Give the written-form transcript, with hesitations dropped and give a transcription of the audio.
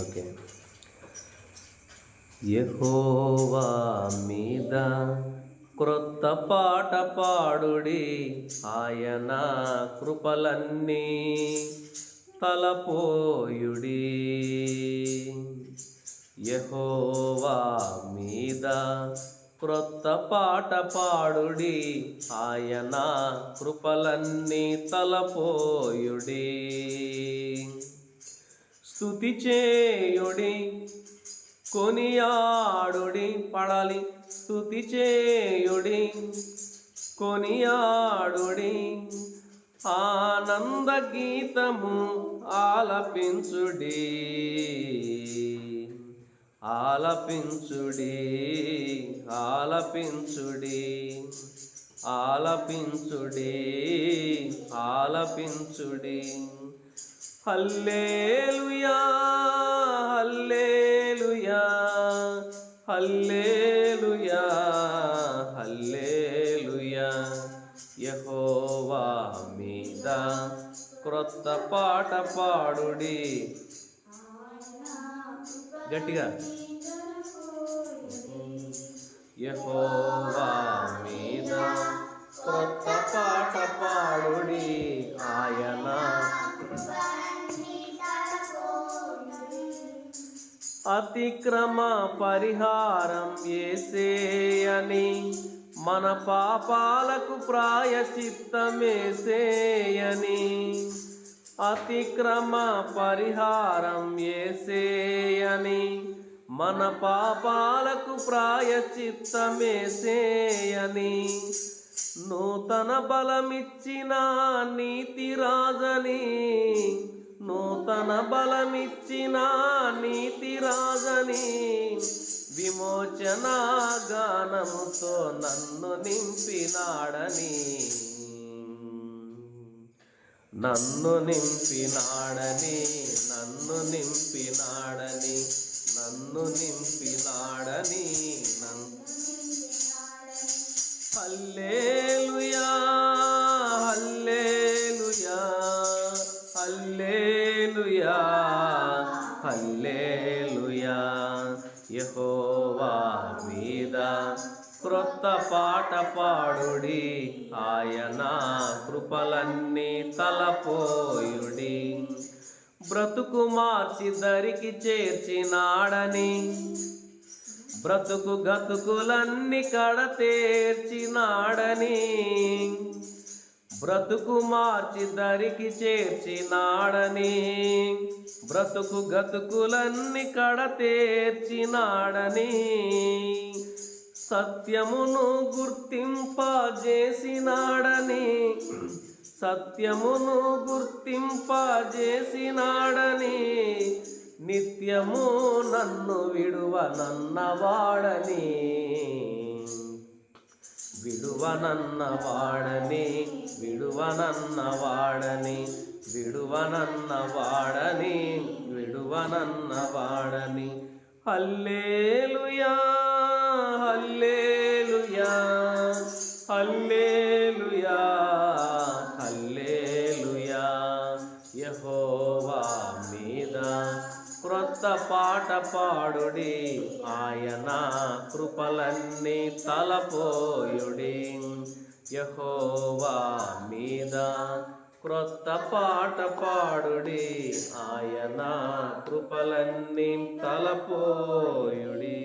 Okay. యెహోవా మీద క్రొత్త పాట పాడుడి, ఆయన కృపలన్నీ తలపోయుడి. యెహోవా మీద క్రొత్త పాట పాడుడి, ఆయన కృపలన్నీ తలపోయుడి. స్తుతి చేయుడి, కొనియాడుడి, పాడాలి. స్తుతి చేయుడి, కొనియాడుడి, ఆనంద గీతము ఆలపించుడి, ఆలపించుడి, ఆలపించుడి, ఆలపించుడి, ఆలపించుడి. హల్లెలూయా, హల్లెలూయా, హల్లెలూయా, హల్లెలూయా. యెహోవా మీద క్రొత్త పాట పాడుడి. గట్టిగా. యెహోవా మీద క్రొత్త పాట పాడుడి, ఆయన అతిక్రమ పరిహారం యేసేయని, మన పాపాలకు ప్రాయశ్చిత్తమేసేయని. అతిక్రమ పరిహారం యేసేయని, మన పాపాలకు ప్రాయశ్చిత్తమేసేయని. నూతన బలమిచ్చిన నీతిరాజని, నూతన బలమిచ్చిన నీతిరాజని, విమోచన గానముతో నన్ను నింపినాడని, నన్ను నింపినాడని, నన్ను నింపినాడని, నన్ను నింపినాడని. హల్లెలూయా, హల్లెలూయా, హల్లెలూయా, హల్లెలూయా. యెహోవా మీద క్రొత్త పాట పాడుడి, ఆయన కృపలన్నీ తలపోయుడి. బ్రతుకు మార్చి దరికి చేర్చినాడని, బ్రతుకు గతుకులన్నీ కడతేర్చినాడని. బ్రతుకు మార్చి దరికి చేర్చినాడని, బ్రతుకు గతుకులన్నీ కడతేర్చినాడని. సత్యమును గుర్తింపజేసినాడని, సత్యమును గుర్తింపజేసినాడని. నిత్యము నన్ను విడువనన్నవాడని, విడువనన్నవాడని, విడువనన్నవాడని, విడువనన్నవాడని, విడువనన్నవాడని. హల్లెలూయా, హల్లెలూయా, హల్లెలూయా, హల్లెలూయా. యెహోవా మీద క్రొత్త పాట పాడుడి, ఆయన కృపలన్నీ తలపోయుడి. యెహోవా మీద క్రొత్త పాట పాడుడి, ఆయన కృపలన్నీ తలపోయుడి.